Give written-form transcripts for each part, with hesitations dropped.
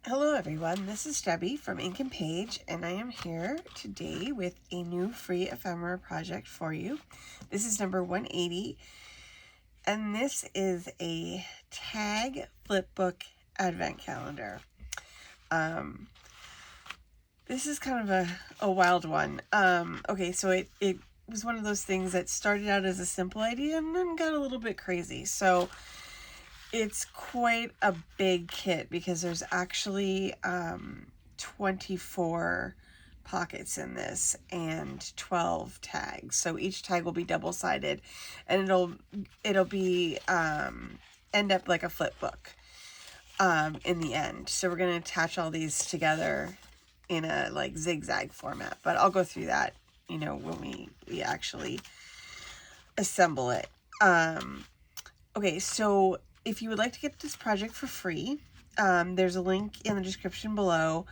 Hello everyone, this is Debbie from Ink and Page, and I am here today with a new free ephemera project for you. This is number 180, and this is a tag flipbook advent calendar. This is kind of a wild one. Okay, so it was one of those things that started out as a simple idea and then got a little bit crazy. So it's quite a big kit because there's actually 24 pockets in this and 12 tags. So each tag will be double-sided, and it'll be end up like a flip book in the end. So we're going to attach all these together in a like zigzag format, but I'll go through that, you know, when we actually assemble it. Okay, so if you would like to get this project for free, there's a link in the description below,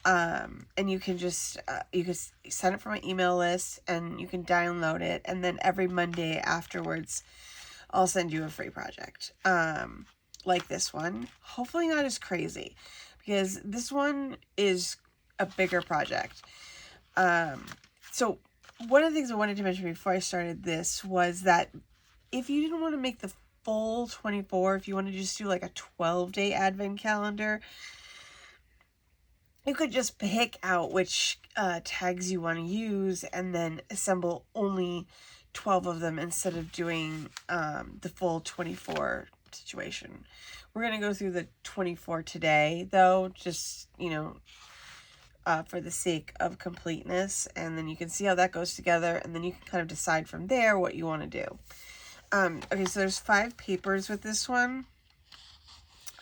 and you can just you can sign up for my email list and you can download it, and then every Monday afterwards I'll send you a free project like this one. Hopefully not as crazy, because this one is a bigger project. So one of the things I wanted to mention before I started this was that if you didn't want to make the full 24, if you want to just do like a 12-day advent calendar, you could just pick out which tags you want to use and then assemble only 12 of them instead of doing the full 24 situation. We're going to go through the 24 today, though, just, you know, for the sake of completeness, and then you can see how that goes together, and then you can kind of decide from there what you want to do. Okay, so there's 5 papers with this one.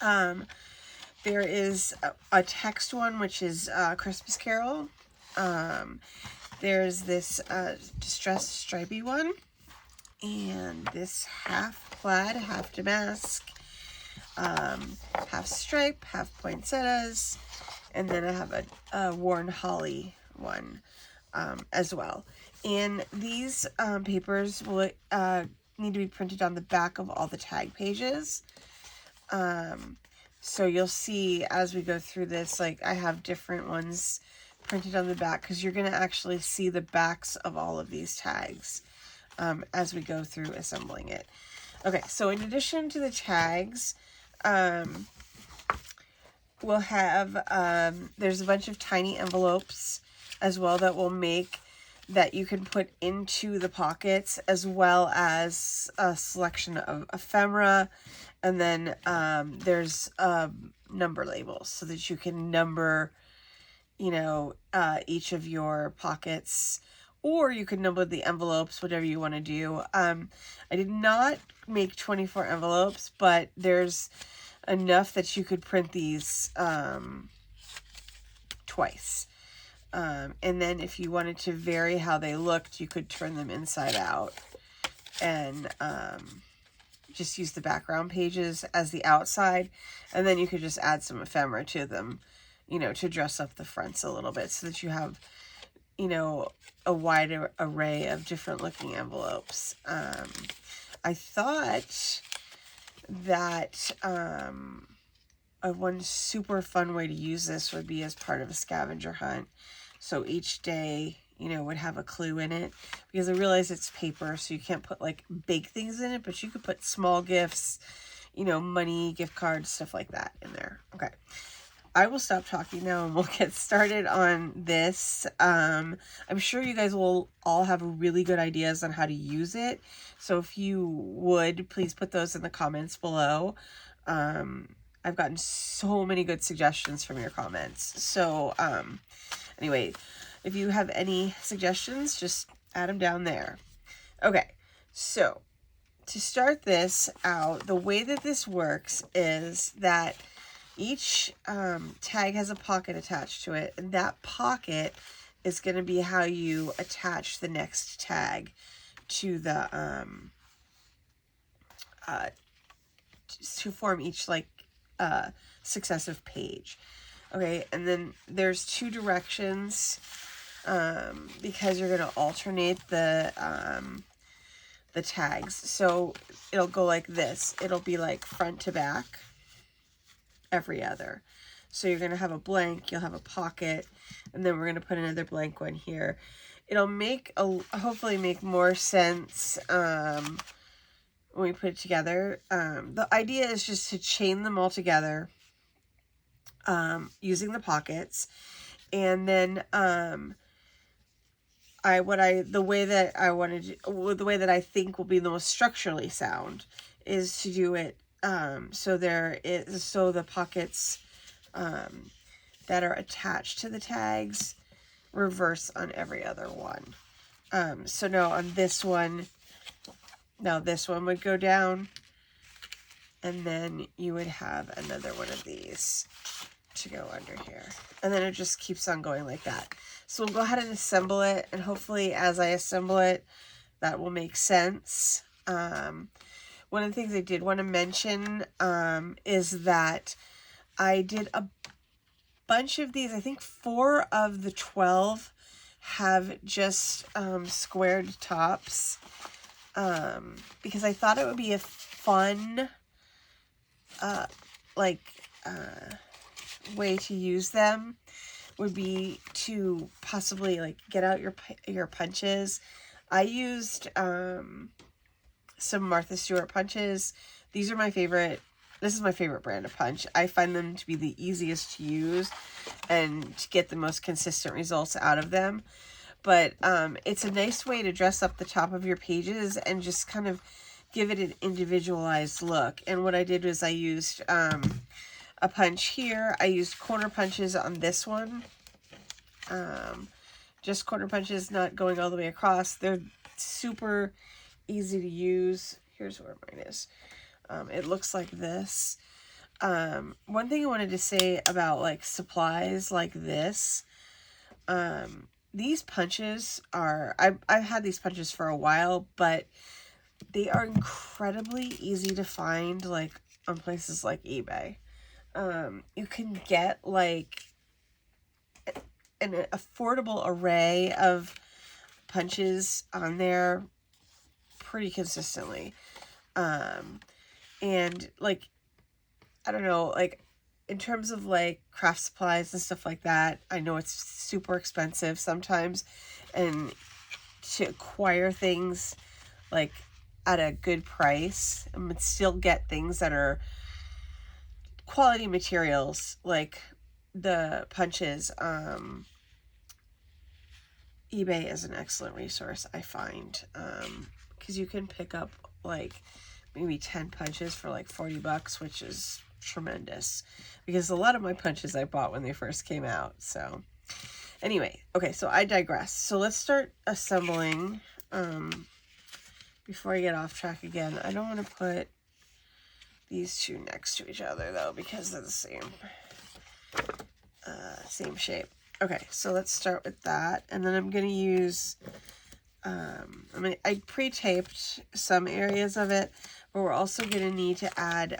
There is a text one, which is Christmas Carol. There's this distressed stripey one, and this half plaid, half damask, half stripe, half poinsettias, and then I have a worn holly one as well. And these papers will need to be printed on the back of all the tag pages. So you'll see as we go through this, like I have different ones printed on the back because you're going to actually see the backs of all of these tags as we go through assembling it. Okay, so in addition to the tags, we'll have, there's a bunch of tiny envelopes as well that we'll make that you can put into the pockets, as well as a selection of ephemera. And then there's number labels so that you can number, you know, each of your pockets, or you can number the envelopes, whatever you want to do. I did not make 24 envelopes, but there's enough that you could print these twice. And then if you wanted to vary how they looked, you could turn them inside out and just use the background pages as the outside. And then you could just add some ephemera to them, you know, to dress up the fronts a little bit so that you have, you know, a wide array of different looking envelopes. I thought that one super fun way to use this would be as part of a scavenger hunt. So each day, you know, would have a clue in it, because I realize it's paper, so you can't put like big things in it, but you could put small gifts, you know, money, gift cards, stuff like that in there. Okay, I will stop talking now and we'll get started on this. I'm sure you guys will all have really good ideas on how to use it. So if you would, please put those in the comments below. I've gotten so many good suggestions from your comments. So, anyway, if you have any suggestions, just add them down there. Okay, so to start this out, the way that this works is that each tag has a pocket attached to it, and that pocket is going to be how you attach the next tag to the to form each like successive page. Okay, and then there's 2 directions because you're going to alternate the tags. So it'll go like this. It'll be like front to back every other. So you're going to have a blank, you'll have a pocket, and then we're going to put another blank one here. It'll make hopefully make more sense when we put it together. The idea is just to chain them all together using the pockets, and then the way that I think will be the most structurally sound is to do it so the pockets that are attached to the tags reverse on every other one. So now on this one, this one would go down, and then you would have another one of these to go under here, and then it just keeps on going like that. So we'll go ahead and assemble it, and hopefully as I assemble it, that will make sense. One of the things I did want to mention is that I did a bunch of these. I think 4 of the 12 have just squared tops because I thought it would be a fun way to use them would be to possibly like get out your punches. I used some Martha Stewart punches. These are my favorite. This is my favorite brand of punch. I find them to be the easiest to use and to get the most consistent results out of them. But it's a nice way to dress up the top of your pages and just kind of give it an individualized look. And what I did was I used a punch here. I used corner punches on this one. Just corner punches, not going all the way across. They're super easy to use. Here's where mine is. It looks like this. One thing I wanted to say about like supplies like this, these punches are, I've had these punches for a while, but they are incredibly easy to find like on places like eBay. You can get like an affordable array of punches on there pretty consistently. And like, I don't know, like in terms of like craft supplies and stuff like that, I know it's super expensive sometimes, and to acquire things like at a good price and still get things that are quality materials like the punches, eBay is an excellent resource, I find, because you can pick up like maybe 10 punches for like $40, which is tremendous, because a lot of my punches I bought when they first came out. So anyway, okay, so I digress. So let's start assembling. Before I get off track again, I don't want to put these two next to each other though, because they're the same shape. Okay, so let's start with that, and then I'm going to use, I pre-taped some areas of it, but we're also going to need to add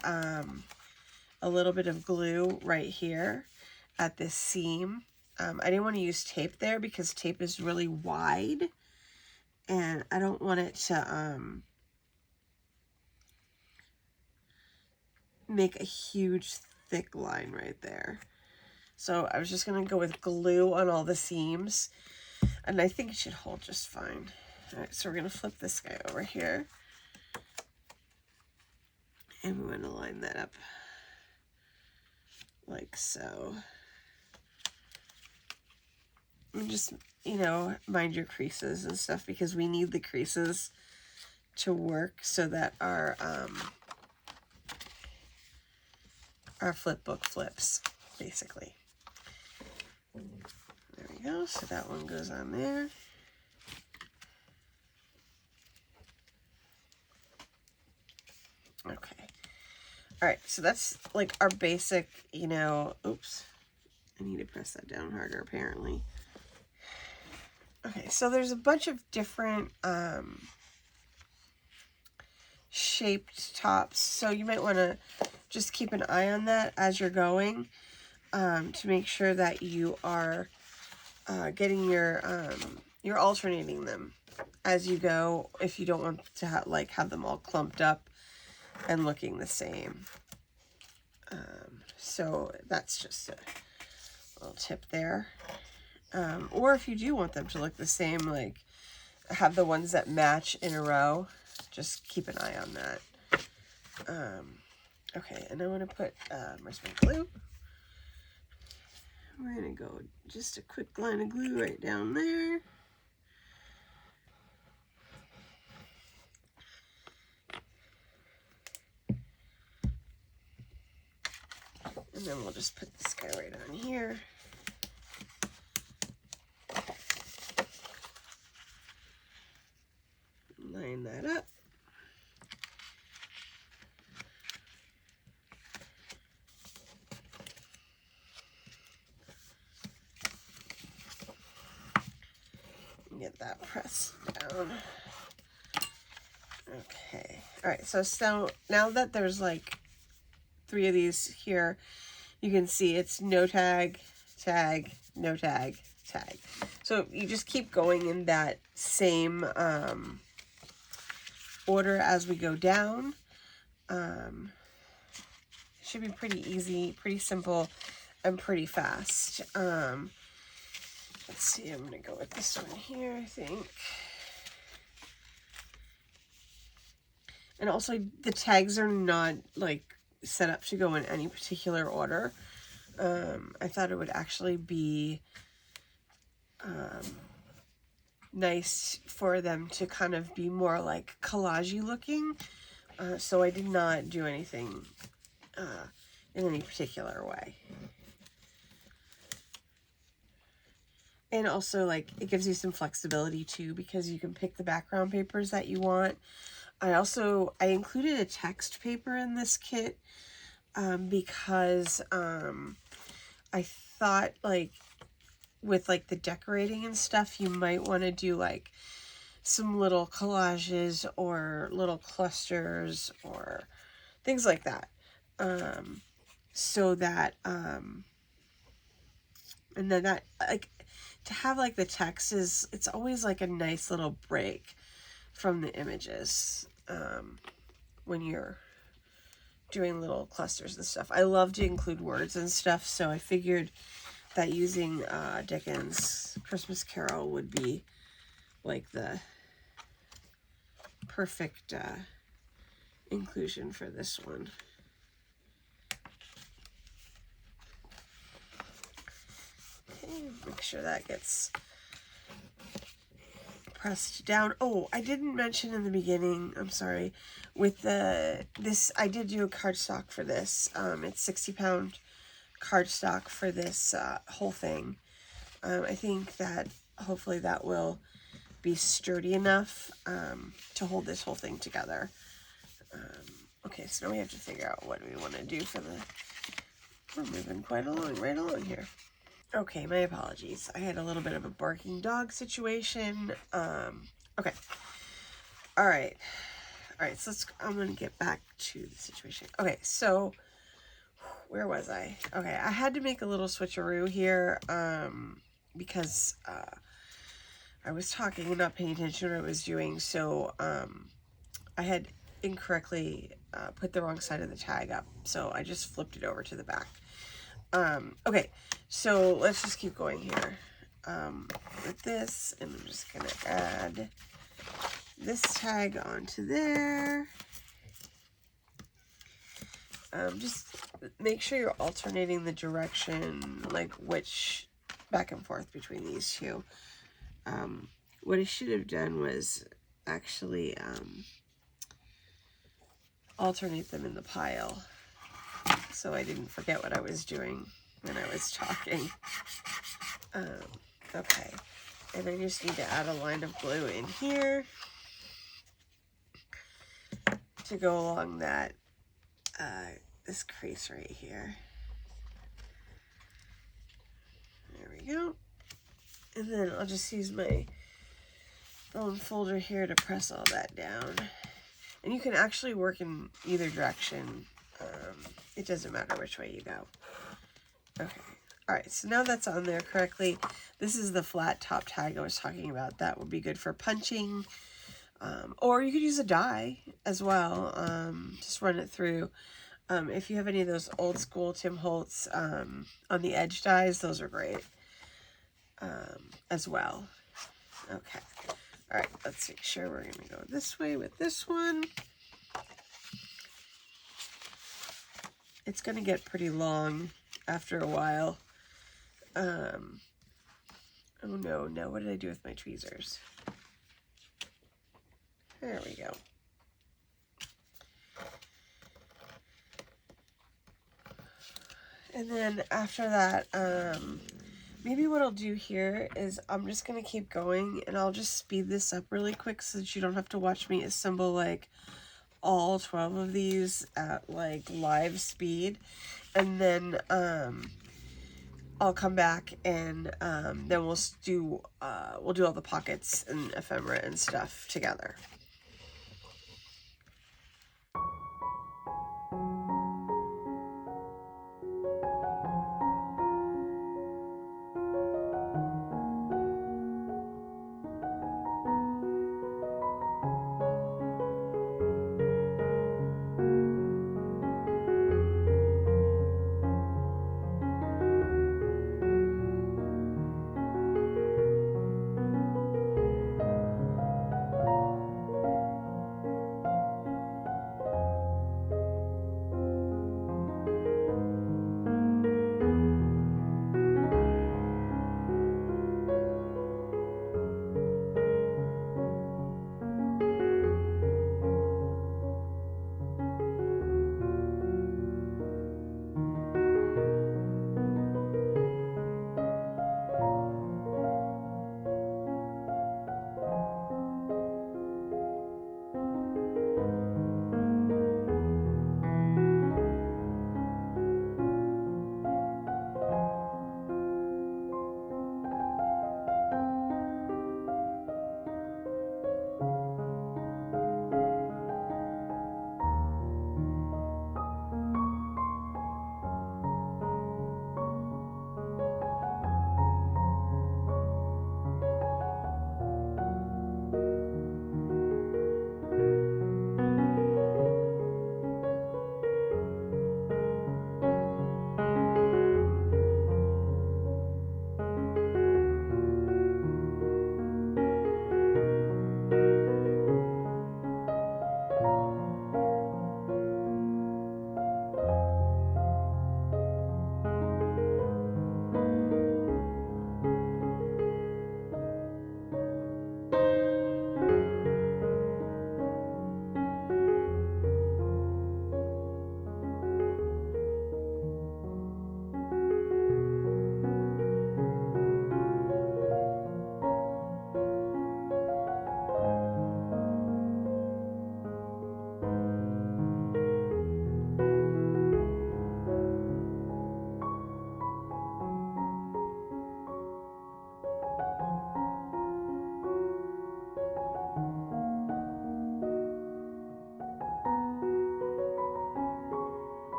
a little bit of glue right here at this seam. I didn't want to use tape there because tape is really wide, and I don't want it to make a huge thick line right there. So I was just going to go with glue on all the seams, and I think it should hold just fine. All right, so we're going to flip this guy over here, and we're going to line that up like so. And just, you know, mind your creases and stuff, because we need the creases to work so that our Flipbook flips, basically. There we go. So that one goes on there. Okay. All right. So that's like our basic, you know, oops. I need to press that down harder, apparently. Okay. So there's a bunch of different shaped tops. So you might want to just keep an eye on that as you're going, to make sure that you are getting you're alternating them as you go, if you don't want to have them all clumped up and looking the same. So that's just a little tip there. Or if you do want them to look the same, like have the ones that match in a row, just keep an eye on that. Okay, and I want to put my glue. We're going to go just a quick line of glue right down there. And then we'll just put this guy right on here. Line that up. Get that pressed down. Okay. All right. So now that there's like 3 of these here, you can see it's no tag, tag, no tag, tag. So you just keep going in that same order as we go down. Should be pretty easy, pretty simple, and pretty fast. Let's see, I'm going to go with this one here, I think. And also, the tags are not, like, set up to go in any particular order. I thought it would actually be nice for them to kind of be more, like, collage-y looking. So I did not do anything in any particular way. And also, like, it gives you some flexibility, too, because you can pick the background papers that you want. I included a text paper in this kit because I thought, like, with, like, the decorating and stuff, you might want to do, like, some little collages or little clusters or things like that. So that, and then that, like, to have, like, the text it's always, like, a nice little break from the images when you're doing little clusters and stuff. I love to include words and stuff, so I figured that using Dickens' Christmas Carol would be, like, the perfect inclusion for this one. Make sure that gets pressed down. Oh, I didn't mention in the beginning, I'm sorry, with this, I did do a cardstock for this. It's 60-pound cardstock for this whole thing. I think that hopefully that will be sturdy enough to hold this whole thing together. Okay, so now we have to figure out what we want to do for we're moving quite right along here. Okay, my apologies. I had a little bit of a barking dog situation. Okay. All right, so I'm going to get back to the situation. Okay, so where was I? Okay, I had to make a little switcheroo here because I was talking and not paying attention to what I was doing. So I had incorrectly put the wrong side of the tag up. So I just flipped it over to the back. Okay, so let's just keep going here with this, and I'm just going to add this tag onto there. Just make sure you're alternating the direction, like which back and forth between these two. What I should have done was actually alternate them in the pile, so I didn't forget what I was doing when I was talking. Okay, and I just need to add a line of glue in here to go along that this crease right here. There we go. And then I'll just use my bone folder here to press all that down. And you can actually work in either direction. It doesn't matter which way you go. Okay. All right, so now that's on there correctly. This is the flat top tag I was talking about. That would be good for punching. Or you could use a die as well. Just run it through. If you have any of those old school Tim Holtz on the edge dies, those are great as well. Okay. All right, let's make sure we're going to go this way with this one. It's going to get pretty long after a while. Oh no, now what did I do with my tweezers? There we go. And then after that, maybe what I'll do here is I'm just going to keep going, and I'll just speed this up really quick so that you don't have to watch me assemble like all 12 of these at like live speed. And then I'll come back and then we'll do all the pockets and ephemera and stuff together.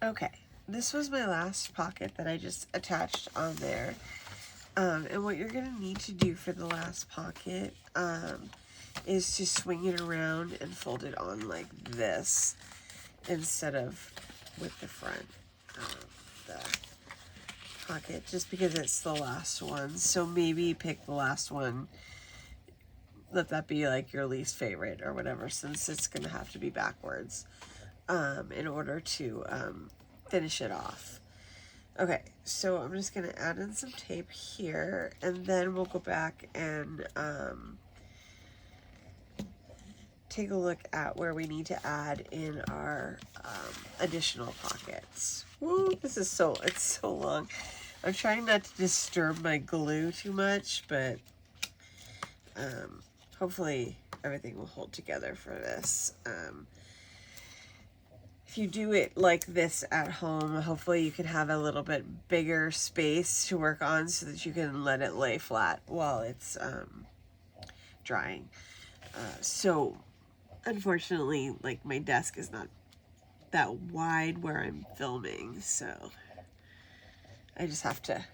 Okay, this was my last pocket that I just attached on there. And what you're going to need to do for the last pocket is to swing it around and fold it on like this instead of with the front of the pocket, just because it's the last one. So maybe pick the last one, let that be like your least favorite or whatever, since it's going to have to be backwards in order to finish it off. Okay, so I'm just going to add in some tape here, and then we'll go back and take a look at where we need to add in our additional pockets. Woo, it's so long. I'm trying not to disturb my glue too much, but hopefully everything will hold together for this. If you do it like this at home, hopefully you can have a little bit bigger space to work on so that you can let it lay flat while it's drying. So unfortunately, like, my desk is not that wide where I'm filming, so I just have to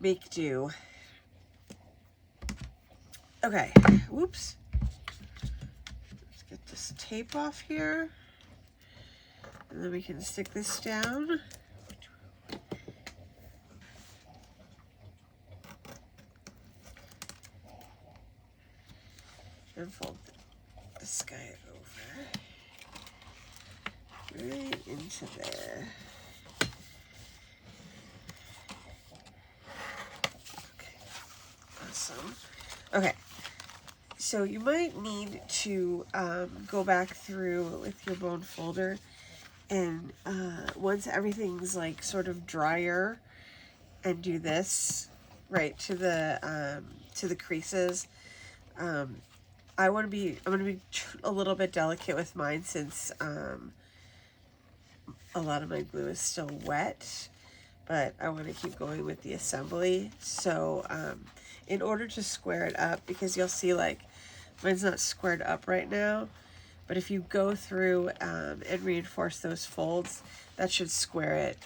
make do. Okay, whoops. Let's get this tape off here. And then we can stick this down. And fold this guy over right into there. Okay, awesome. Okay, so you might need to go back through with your bone folder, and once everything's like sort of drier, and do this right to the creases. I'm gonna be a little bit delicate with mine since a lot of my glue is still wet, but I want to keep going with the assembly. So in order to square it up, because you'll see like mine's not squared up right now, but if you go through and reinforce those folds, that should square it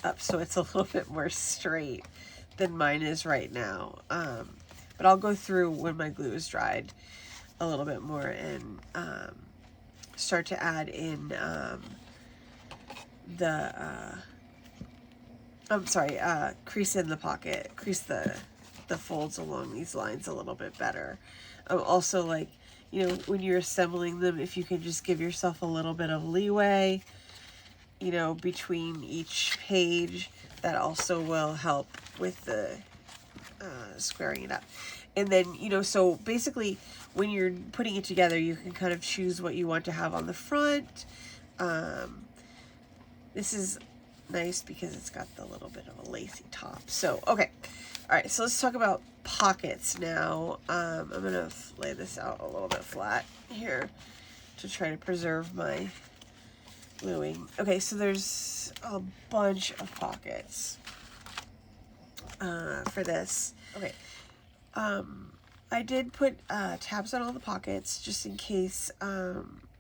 up so it's a little bit more straight than mine is right now. But I'll go through when my glue is dried a little bit more and start to add in crease in the pocket, crease the folds along these lines a little bit better. Also, like, you know, when you're assembling them, if you can just give yourself a little bit of leeway, you know, between each page, that also will help with the squaring it up. And then, you know, so basically when you're putting it together, you can kind of choose what you want to have on the front. This is nice because it's got the little bit of a lacy top. So, okay. All right, so let's talk about pockets now. I'm gonna lay this out a little bit flat here to try to preserve my gluing. Okay, so there's a bunch of pockets for this. Okay, I did put tabs on all the pockets just in case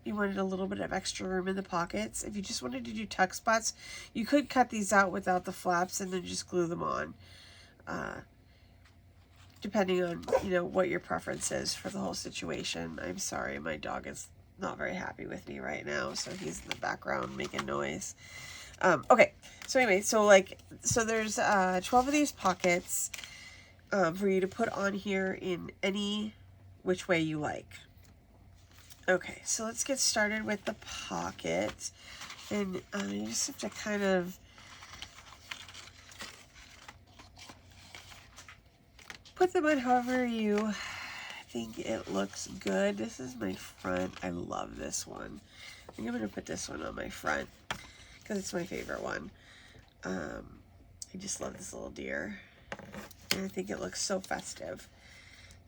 you wanted a little bit of extra room in the pockets. If you just wanted to do tuck spots, you could cut these out without the flaps and then just glue them on, depending on, you know, what your preference is for the whole situation. I'm sorry, my dog is not very happy with me right now, so he's in the background making noise. Okay, so anyway, so there's 12 of these pockets for you to put on here in any which way you like. Okay, so let's get started with the pocket, and you just have to kind of put them on however you think it looks good. This is my front. I love this one. I think I'm going to put this one on my front because it's my favorite one. I just love this little deer, and I think it looks so festive.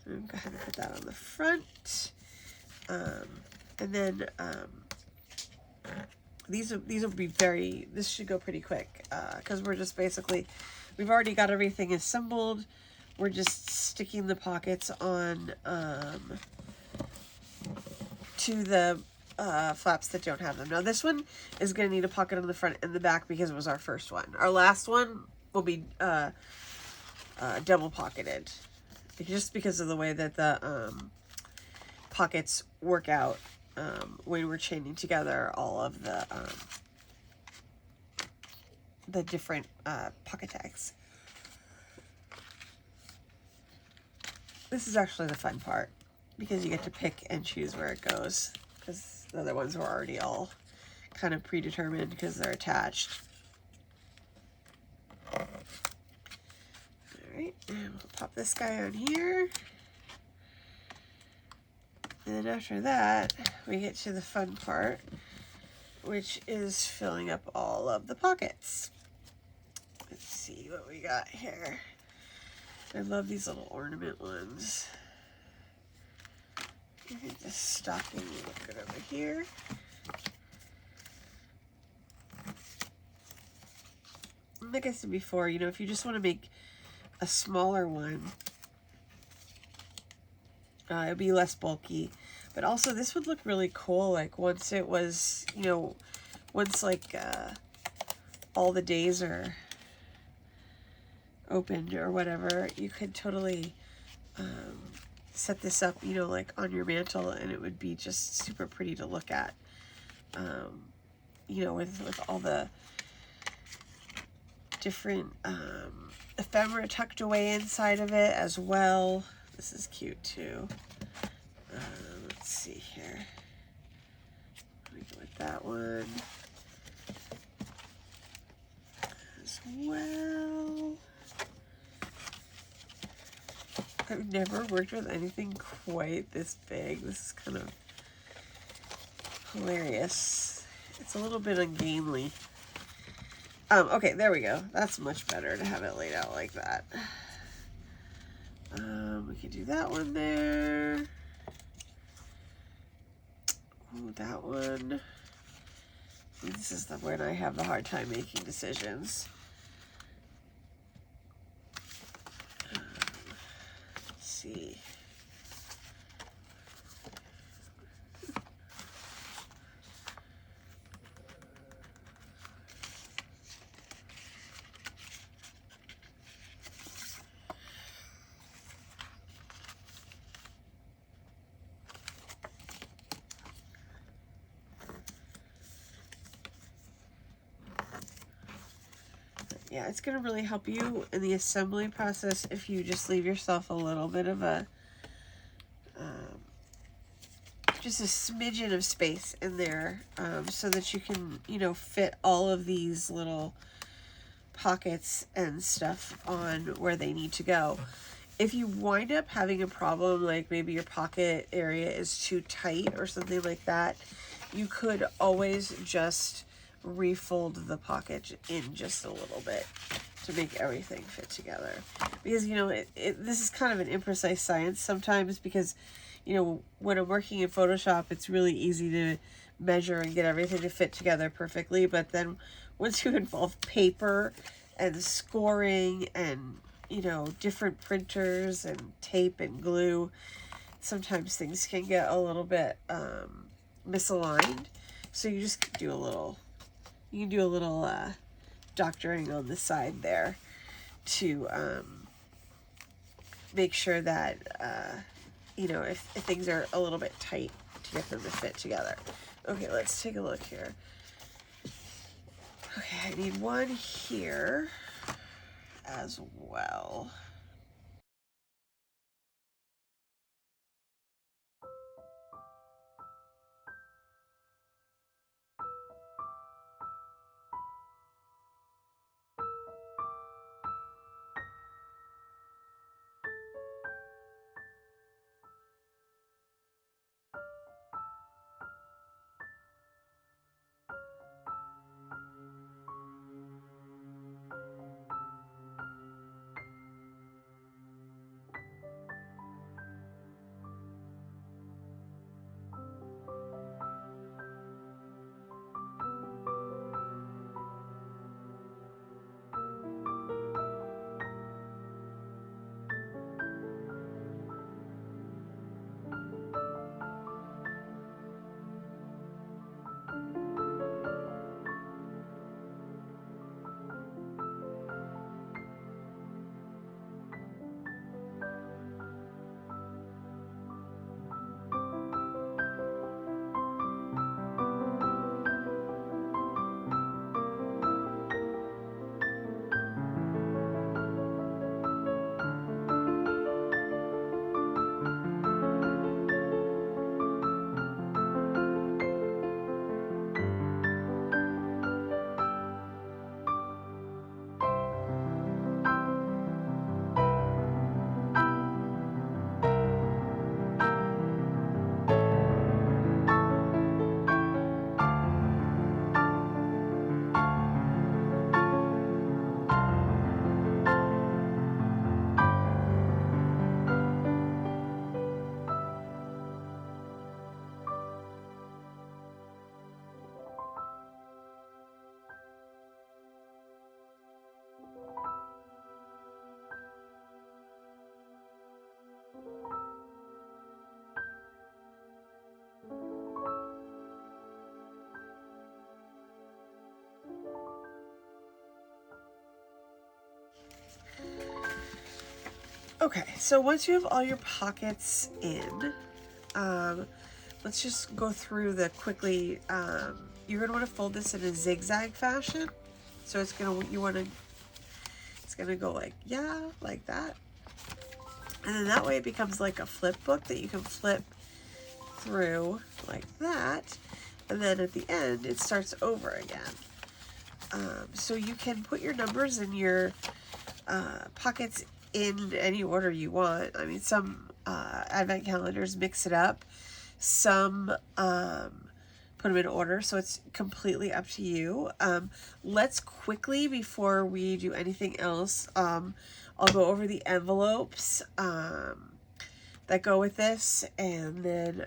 I'm going to go ahead and put that on the front. And then these will be this should go pretty quick because we're just basically, we've already got everything assembled. We're just sticking the pockets on to the flaps that don't have them. Now this one is going to need a pocket on the front and the back because it was our first one. Our last one will be double pocketed, just because of the way that the pockets work out when we're chaining together all of the different pocket tags. This is actually the fun part because you get to pick and choose where it goes, because the other ones were already all kind of predetermined because they're attached. All right, and we'll pop this guy on here. And then after that, we get to the fun part, which is filling up all of the pockets. see what we got here. I love these little ornament ones. I think the stocking will look good over here. Like I said before, you know, if you just want to make a smaller one, it'll be less bulky. But also this would look really cool, like once it was, you know, once like all the days are opened or whatever, you could totally set this up, you know, like on your mantle, and it would be just super pretty to look at, you know, with all the different ephemera tucked away inside of it as well. This is cute too. Let's see here. Let me go with that one as well. I've never worked with anything quite this big. This is kind of hilarious. It's a little bit ungainly. Okay, there we go. That's much better to have it laid out like that. We could do that one there. Ooh, that one. This is the one I have the hard time making decisions. Let's see. Yeah, it's going to really help you in the assembly process if you just leave yourself a little bit of a, just a smidgen of space in there, so that you can, you know, fit all of these little pockets and stuff on where they need to go. If you wind up having a problem, like maybe your pocket area is too tight or something like that, you could always just refold the pocket in just a little bit to make everything fit together. Because, you know, this is kind of an imprecise science sometimes, because, you know, when I'm working in Photoshop, it's really easy to measure and get everything to fit together perfectly. But then once you involve paper and scoring and, you know, different printers and tape and glue, sometimes things can get a little bit misaligned. So you just do a little, you can do a little doctoring on the side there to make sure that, you know, if things are a little bit tight, to get them to fit together. Okay, let's take a look here. Okay, I need one here as well. Okay, so once you have all your pockets in, let's just go through the quickly. You're gonna want to fold this in a zigzag fashion. So it's gonna go like that, and then that way it becomes like a flip book that you can flip through like that, and then at the end it starts over again. So you can put your numbers in your pockets in any order you want. I mean, some advent calendars mix it up, some put them in order, so it's completely up to you. Let's quickly, before we do anything else, I'll go over the envelopes that go with this, and then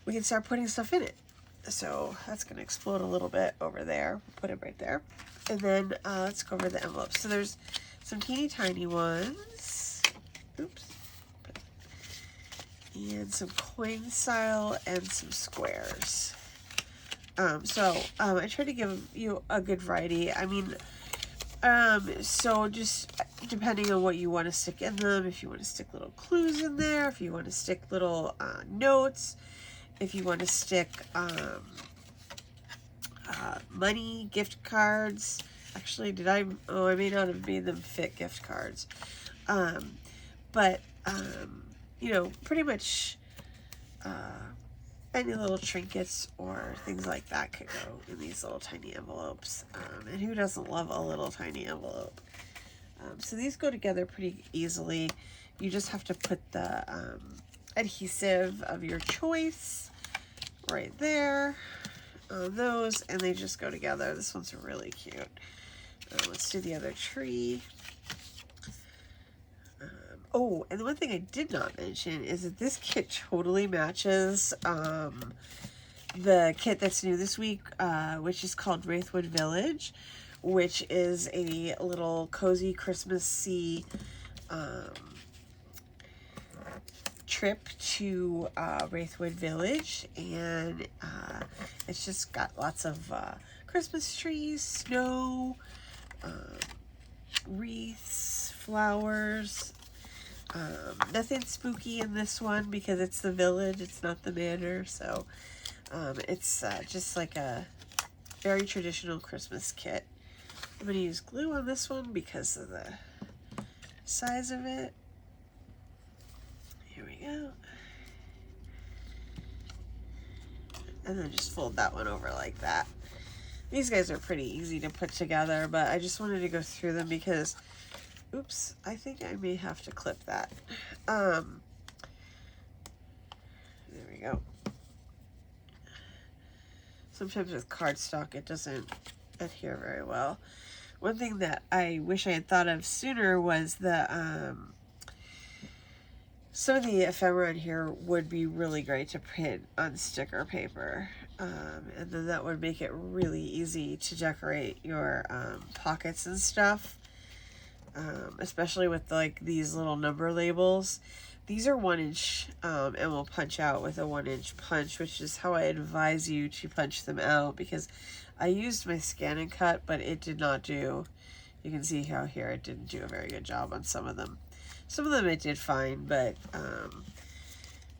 we can start putting stuff in it. So that's going to explode a little bit over there. Put it right there. And then let's go over the envelopes. So there's some teeny tiny ones. Oops. And some coin style and some squares. I try to give you a good variety. I mean, so just depending on what you want to stick in them, if you want to stick little clues in there, if you want to stick little notes, if you want to stick money, gift cards. Actually, I may not have made them fit gift cards. You know, pretty much any little trinkets or things like that could go in these little tiny envelopes. And who doesn't love a little tiny envelope? So these go together pretty easily. You just have to put the adhesive of your choice right there on those, and they just go together. This one's really cute. Let's do the other tree. Oh, and the one thing I did not mention is that this kit totally matches the kit that's new this week, which is called Wraithwood Village, which is a little cozy Christmassy trip to Wraithwood Village, and it's just got lots of Christmas trees, snow, wreaths, flowers. Nothing spooky in this one because it's the village, it's not the manor, so it's just like a very traditional Christmas kit. I'm going to use glue on this one because of the size of it. Here we go. And then just fold that one over like that. These guys are pretty easy to put together, but I just wanted to go through them because, oops, I think I may have to clip that. There we go. Sometimes with cardstock it doesn't adhere very well. One thing that I wish I had thought of sooner was the some of the ephemera in here would be really great to print on sticker paper, and then that would make it really easy to decorate your pockets and stuff, especially with like these little number labels. These are 1-inch and will punch out with a 1-inch punch, which is how I advise you to punch them out, because I used my scan and cut, but it did not do, you can see how here it didn't do a very good job on some of them. Some of them it did fine, but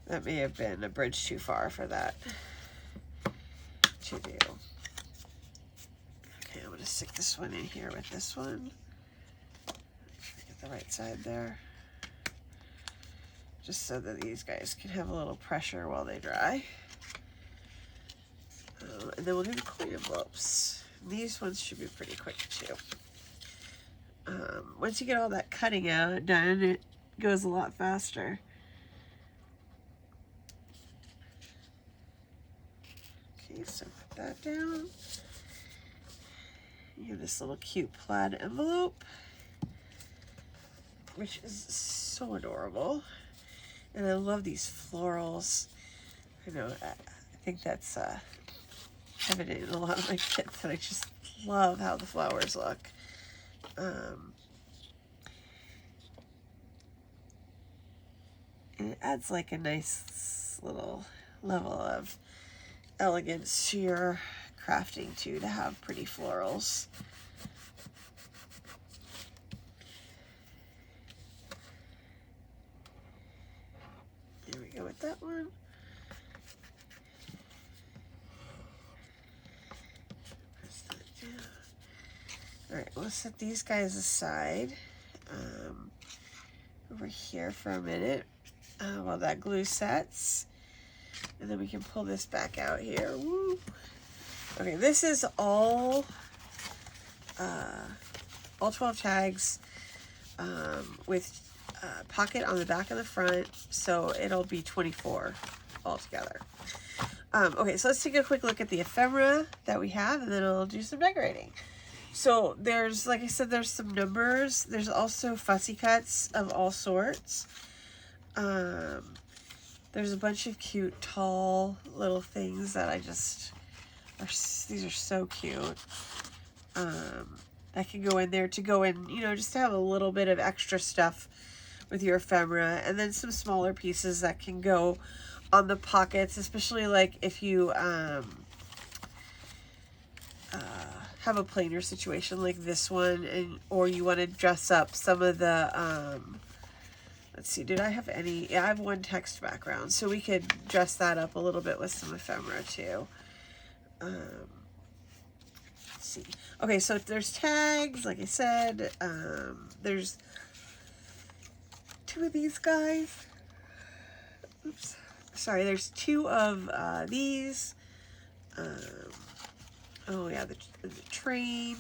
that may have been a bridge too far for that to do. Okay, I'm going to stick this one in here with this one. Make sure I get the right side there. Just so that these guys can have a little pressure while they dry. And then we'll do the coin envelopes. These ones should be pretty quick too. Once you get all that cutting out done, it goes a lot faster. Okay, so put that down. You have this little cute plaid envelope, which is so adorable. And I love these florals. I know, I think that's evident in a lot of my kits, that I just love how the flowers look. And it adds like a nice little level of elegance to your crafting too, to have pretty florals. go with that one. All right, we'll set these guys aside over here for a minute while that glue sets. And then we can pull this back out here. Woo. Okay, this is all 12 tags with a pocket on the back and the front, so it'll be 24 altogether. Okay, so let's take a quick look at the ephemera that we have, and then I'll do some decorating. So there's, like I said, there's some numbers. There's also fussy cuts of all sorts. There's a bunch of cute, tall little things that I just, these are so cute. That can go in there to go in, you know, just to have a little bit of extra stuff with your ephemera. And then some smaller pieces that can go on the pockets, especially like if you have a plainer situation like this one, and or you want to dress up some of the let's see, did I have any? Yeah, I have one text background, so we could dress that up a little bit with some ephemera too. Let's see. Okay, so there's tags, like I said. There's 2 of these guys. Oops. Sorry, there's 2 of these. Oh yeah, the train.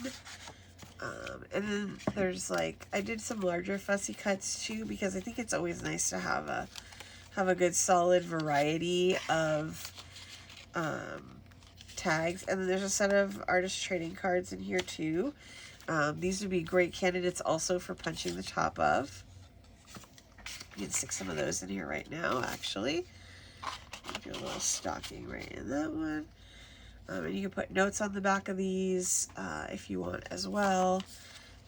And then there's like, I did some larger fussy cuts too, because I think it's always nice to have a good solid variety of tags. And then there's a set of artist trading cards in here too. These would be great candidates also for punching the top of. You can stick some of those in here right now, actually. Do a little stocking right in that one. And you can put notes on the back of these if you want as well.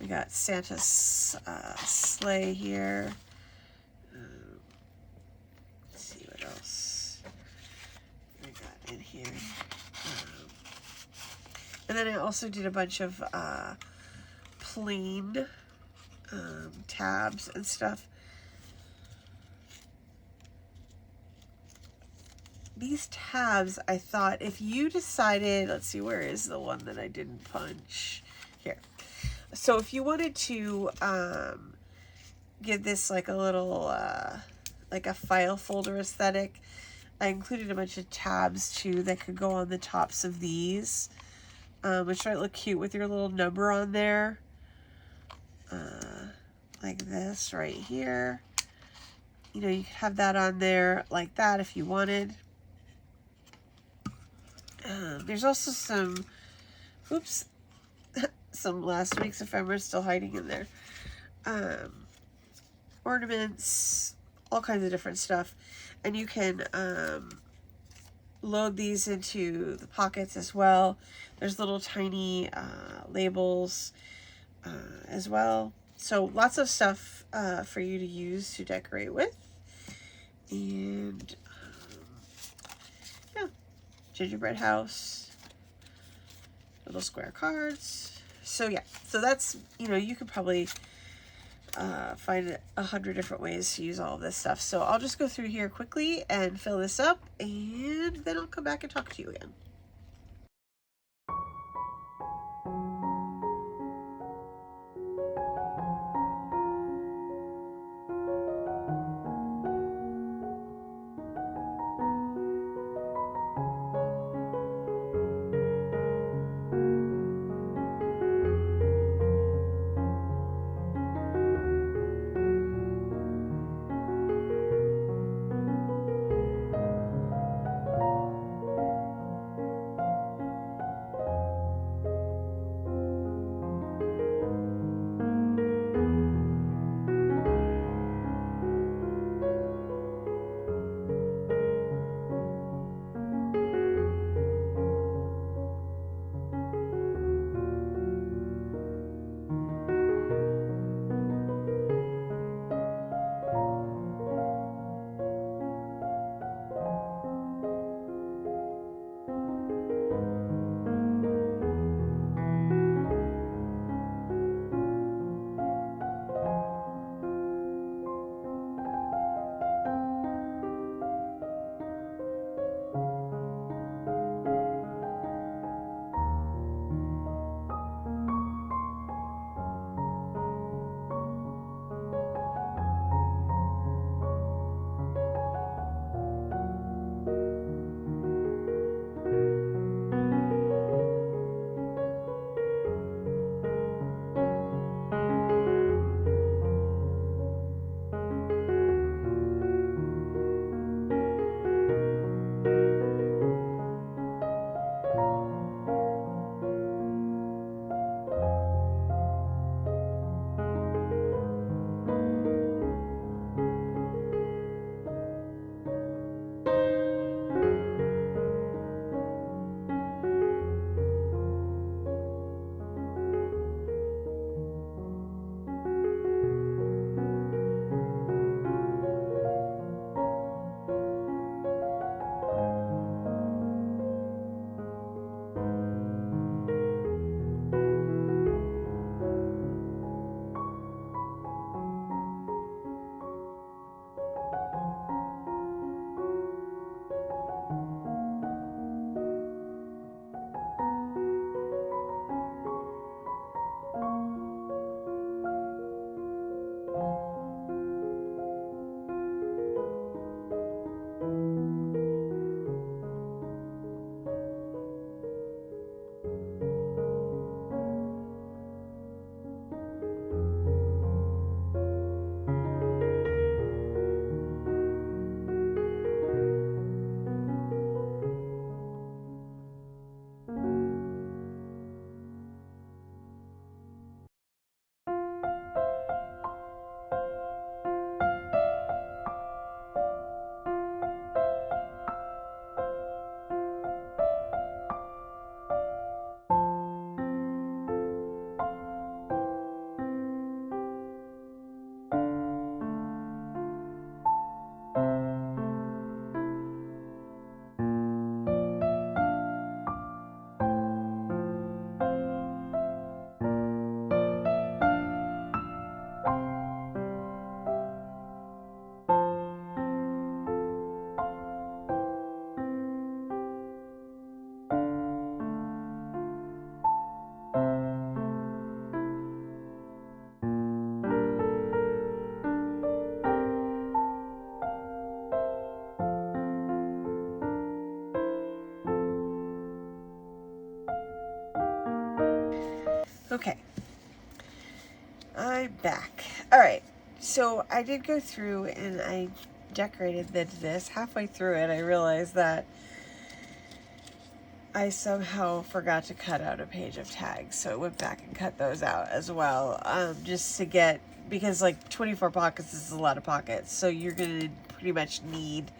We got Santa's sleigh here. Let's see what else we got in here. And then I also did a bunch of plain tabs and stuff. These tabs, I thought, if you decided, let's see, where is the one that I didn't punch? Here. So if you wanted to give this like a little, like a file folder aesthetic, I included a bunch of tabs too that could go on the tops of these, which might look cute with your little number on there. Like this right here. You know, you could have that on there like that if you wanted. There's also some, oops, some last week's ephemera still hiding in there. Ornaments, all kinds of different stuff. And you can load these into the pockets as well. There's little tiny labels as well. So lots of stuff for you to use to decorate with. And yeah. Gingerbread house, little square cards. So yeah, so that's, you know, you could probably find 100 different ways to use all of this stuff. So I'll just go through here quickly and fill this up, and then I'll come back and talk to you again. Okay, I'm back. All right, so I did go through and I decorated this. Halfway through it, I realized that I somehow forgot to cut out a page of tags, so I went back and cut those out as well, just to get, because like 24 pockets is a lot of pockets, so you're going to pretty much need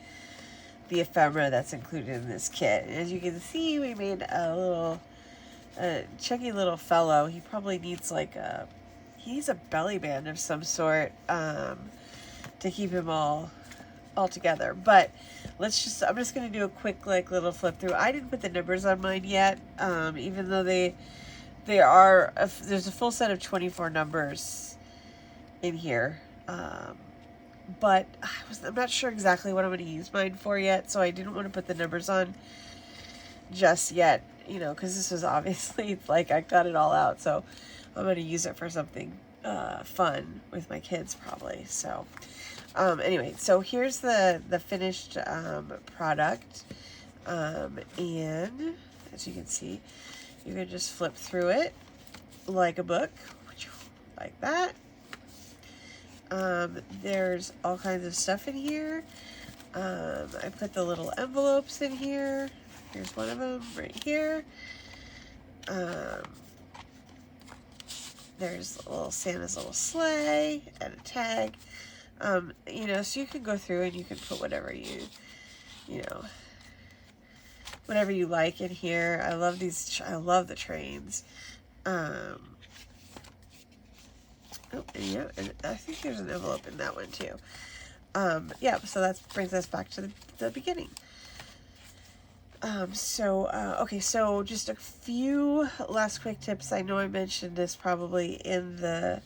the ephemera that's included in this kit. And as you can see, we made a chunky little fellow. He probably needs like he needs a belly band of some sort to keep him all together. But I'm just going to do a quick like little flip through. I didn't put the numbers on mine yet, even though there's a full set of 24 numbers in here. But I'm not sure exactly what I'm going to use mine for yet, so I didn't want to put the numbers on just yet, you know, because this was obviously, like, I got it all out, so I'm going to use it for something fun with my kids probably. So anyway, so here's the finished product, and as you can see, you can just flip through it like a book, like that. There's all kinds of stuff in here. I put the little envelopes in here. Here's one of them right here. There's a little Santa's little sleigh and a tag. You know, so you can go through and you can put whatever whatever you like in here. I love these. I love the trains. Oh, and yeah, and I think there's an envelope in that one too. Yeah, so that brings us back to the beginning. Okay, so just a few last quick tips. I know I mentioned this probably in the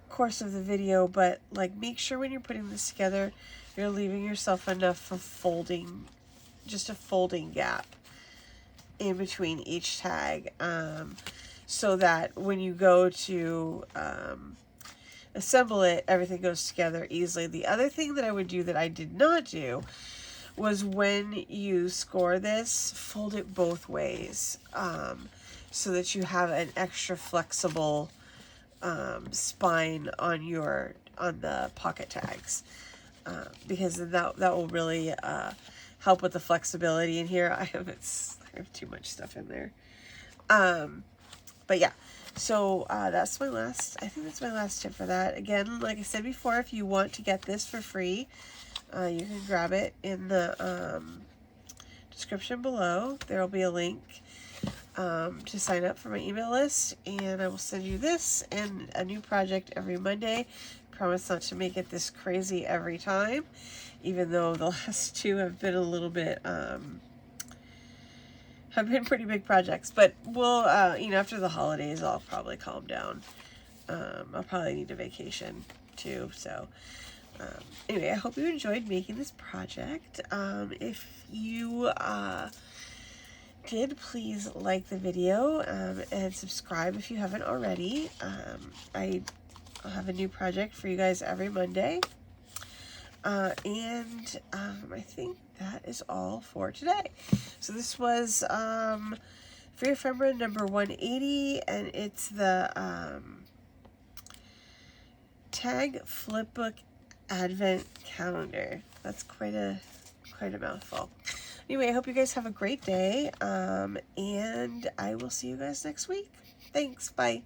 course of the video, but like make sure when you're putting this together, you're leaving yourself enough for folding, just a folding gap in between each tag. So that when you go to assemble it, everything goes together easily. The other thing that I would do that I did not do was when you score this, fold it both ways, so that you have an extra flexible spine on the pocket tags, because that will really help with the flexibility in here. I have too much stuff in there. But yeah, so that's my last, I think that's my last tip for that. Again, like I said before, if you want to get this for free, you can grab it in the description below. There will be a link to sign up for my email list, and I will send you this and a new project every Monday. I promise not to make it this crazy every time, even though the last two have been a little bit have been pretty big projects, but we'll, you know, after the holidays, I'll probably calm down. I'll probably need a vacation too, so, anyway, I hope you enjoyed making this project. If you, did, please like the video, and subscribe if you haven't already. I'll have a new project for you guys every Monday. And I think that is all for today. So this was Free Ephemera number 180, and it's the Tag Flipbook Advent Calendar. That's quite a mouthful. Anyway, I hope you guys have a great day, and I will see you guys next week. Thanks, bye.